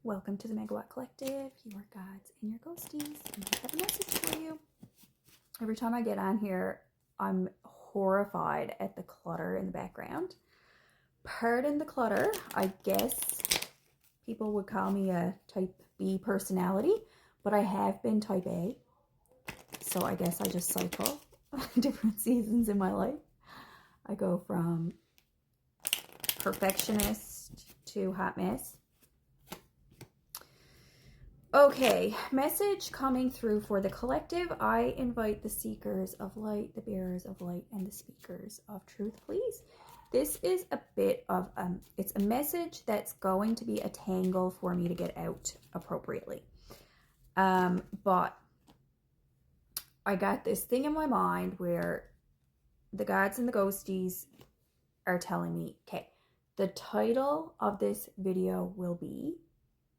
Welcome to the Megawatt Collective, your gods and your ghosties. And I have a message for you. Every time I get on here, I'm horrified at the clutter in the background. Pardon the clutter. I guess people would call me a type B personality, but I have been type A. So I guess I just cycle different seasons in my life. I go from perfectionist to hot mess. Okay, message coming through for the collective. I invite the seekers of light, the bearers of light, and the speakers of truth, please. This is a bit of, it's a message that's going to be a tangle for me to get out appropriately. But I got this thing in my mind where the gods and the ghosties are telling me, okay, the title of this video will be,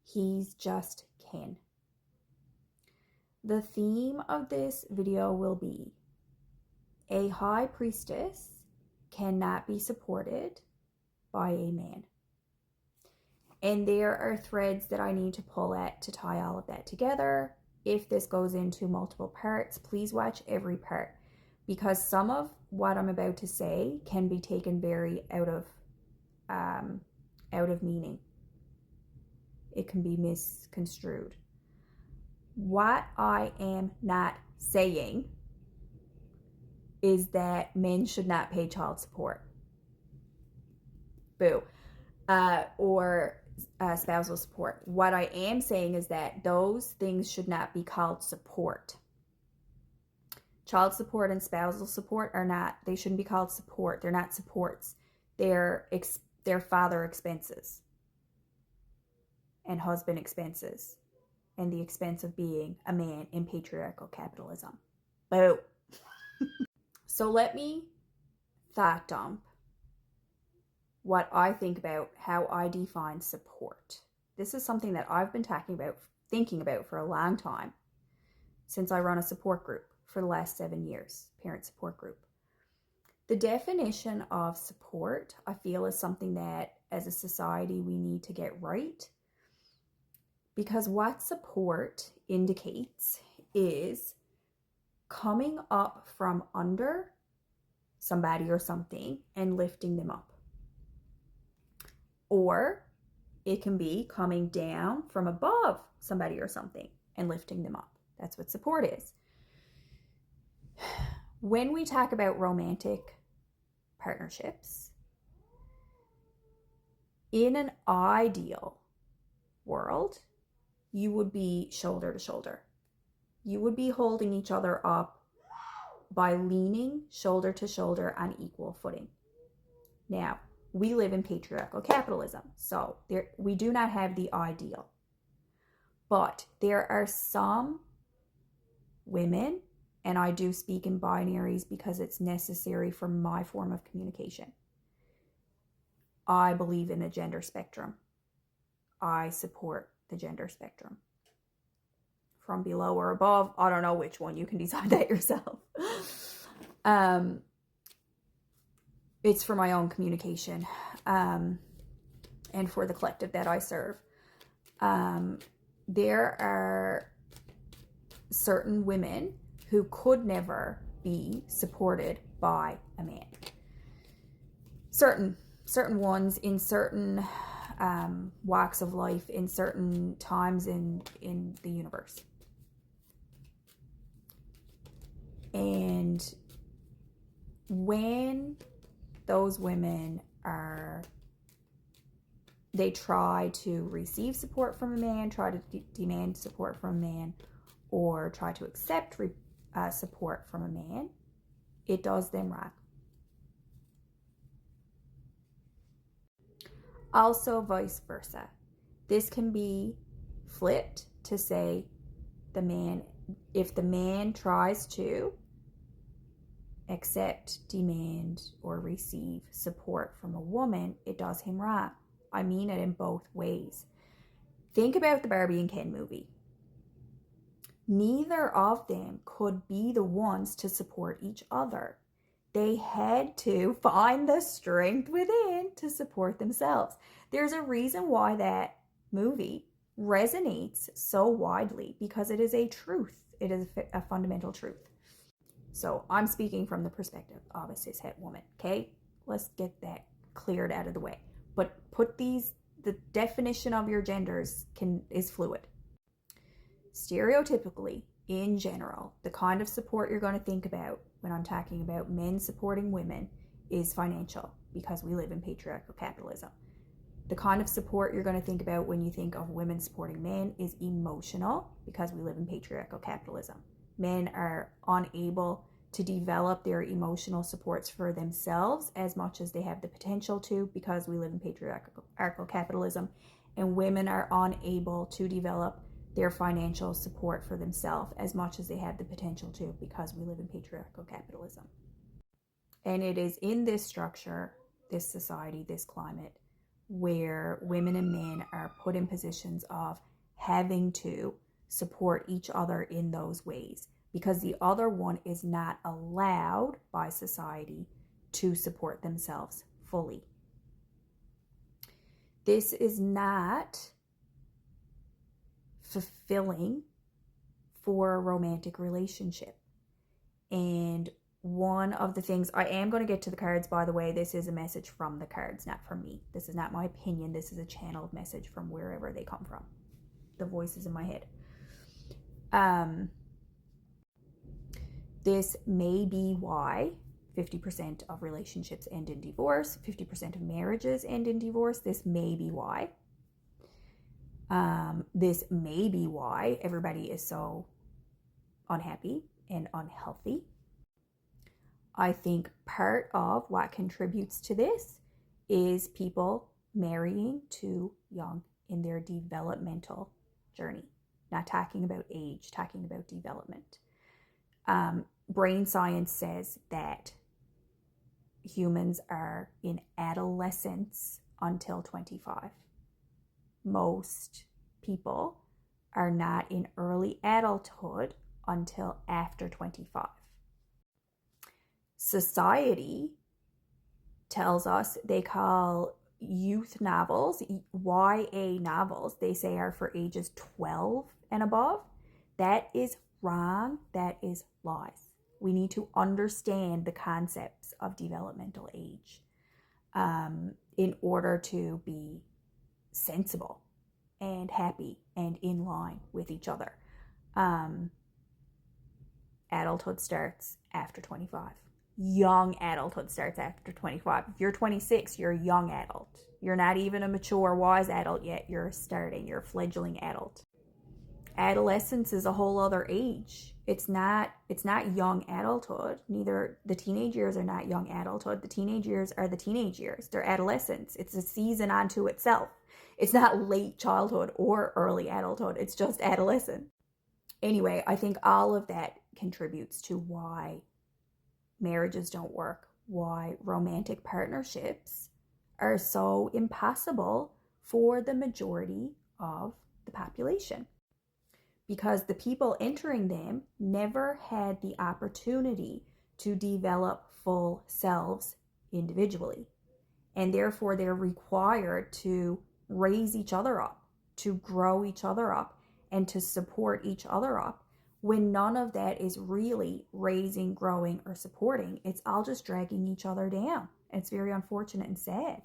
He's Just Kin. The theme of this video will be, a high priestess cannot be supported by a man. And there are threads that I need to pull at to tie all of that together. If this goes into multiple parts, please watch every part, because some of what I'm about to say can be taken very out of meaning. It can be misconstrued. What I am not saying is that men should not pay child support. Boo. Or spousal support. What I am saying is that those things should not be called support. Child support and spousal support are not, they shouldn't be called support. They're not supports. They're father expenses and husband expenses and the expense of being a man in patriarchal capitalism. Boo. So let me thought dump what I think about how I define support. This is something that I've been thinking about for a long time, since I run a support group for the last 7 years, parent support group. The definition of support, I feel, is something that as a society we need to get right, because what support indicates is coming up from under somebody or something and lifting them up. Or it can be coming down from above somebody or something and lifting them up. That's what support is. When we talk about romantic partnerships, in an ideal world, you would be shoulder to shoulder. You would be holding each other up by leaning shoulder to shoulder on equal footing. Now, we live in patriarchal capitalism, so we do not have the ideal. But there are some women, and I do speak in binaries because it's necessary for my form of communication. I believe in the gender spectrum. I support the gender spectrum. From below or above, I don't know which one. You can decide that yourself. It's for my own communication and for the collective that I serve. There are certain women who could never be supported by a man. Certain ones in certain walks of life, in certain times in the universe. And when those women they try to receive support from a man, try to demand support from a man, or try to accept support from a man, it does them wrong. Also, vice versa. This can be flipped to say if the man tries to accept, demand, or receive support from a woman, it does him wrong. I mean it in both ways. Think about the Barbie and Ken movie. Neither of them could be the ones to support each other. They had to find the strength within to support themselves. There's a reason why that movie resonates so widely because it is a truth. It is a fundamental truth. So I'm speaking from the perspective of a cishet woman, okay? Let's get that cleared out of the way. But the definition of your genders is fluid. Stereotypically, in general, the kind of support you're going to think about when I'm talking about men supporting women is financial, because we live in patriarchal capitalism. The kind of support you're going to think about when you think of women supporting men is emotional, because we live in patriarchal capitalism. Men are unable to develop their emotional supports for themselves as much as they have the potential to, because we live in patriarchal capitalism. And women are unable to develop their financial support for themselves as much as they have the potential to, because we live in patriarchal capitalism. And it is in this structure, this society, this climate, where women and men are put in positions of having to support each other in those ways, because the other one is not allowed by society to support themselves fully. This is not fulfilling for a romantic relationship. And one of the things, I am going to get to the cards, by the way. This is a message from the cards, not from me. This is not my opinion. This is a channeled message from wherever they come from. The voices in my head. This may be why 50% of relationships end in divorce, 50% of marriages end in divorce. This may be why. This may be why everybody is so unhappy and unhealthy. I think part of what contributes to this is people marrying too young in their developmental journey. Not talking about age, talking about development. Brain science says that humans are in adolescence until 25. Most people are not in early adulthood until after 25. Society tells us, they call youth novels, YA novels, they say are for ages 12 and above. That is wrong. That is lies. We need to understand the concepts of developmental age in order to be sensible and happy and in line with each other. Adulthood starts after 25. Young adulthood starts after 25. If you're 26, you're a young adult. You're not even a mature, wise adult yet. You're a fledgling adult. Adolescence is a whole other age. It's not young adulthood. Neither the teenage years are not young adulthood. The teenage years are the teenage years. They're adolescence. It's a season unto itself. It's not late childhood or early adulthood. It's just adolescent. Anyway, I think all of that contributes to why marriages don't work, why romantic partnerships are so impossible for the majority of the population. Because the people entering them never had the opportunity to develop full selves individually. And therefore, they're required to raise each other up, to grow each other up, and to support each other up, when none of that is really raising, growing, or supporting. It's all just dragging each other down. It's very unfortunate and sad.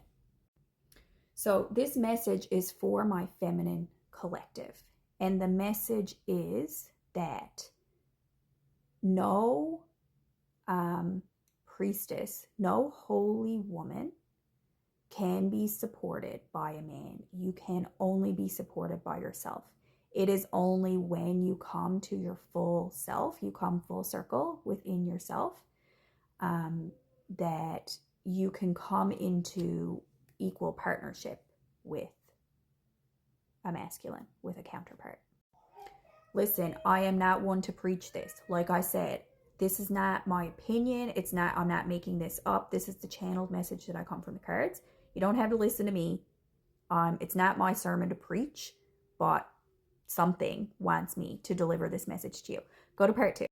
So this message is for my feminine collective. And the message is that no priestess, no holy woman can be supported by a man. You can only be supported by yourself. It is only when you come to your full self, you come full circle within yourself, that you can come into equal partnership with a masculine, with a counterpart. Listen, I am not one to preach this. Like I said, this is not my opinion. I'm not making this up. This is the channeled message that I come from the cards. You don't have to listen to me. It's not my sermon to preach, but something wants me to deliver this message to you. Go to part 2.